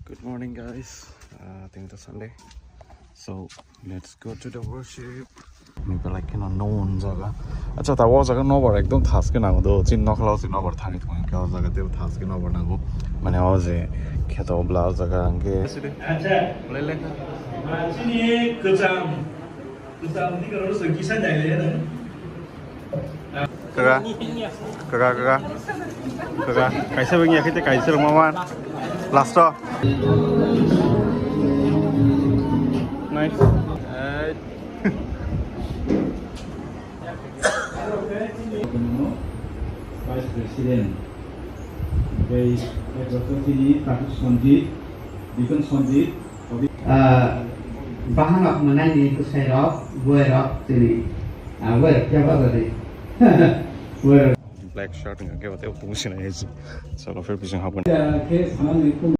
Good morning, guys. I think it's Sunday, so let's go to the worship. Maybe like known jaga. Acha ta wa jaga no bar ekdom thaske na go chin no khla chin no bar thani thong ka jaga te thaske no bar na go mane awaje kheto bla jaga ange acha le le chini kecham ni ka ro so ki san dai le na kaga kaisa bengi akite kaisa mawan last nice Vice President Vice President Pak Sonjit Deacon Sonjit Bahan of Manani to say off, wear up the wear Javadi. Wear black shirt nge ke bate pung sin ai chalo phir pising ha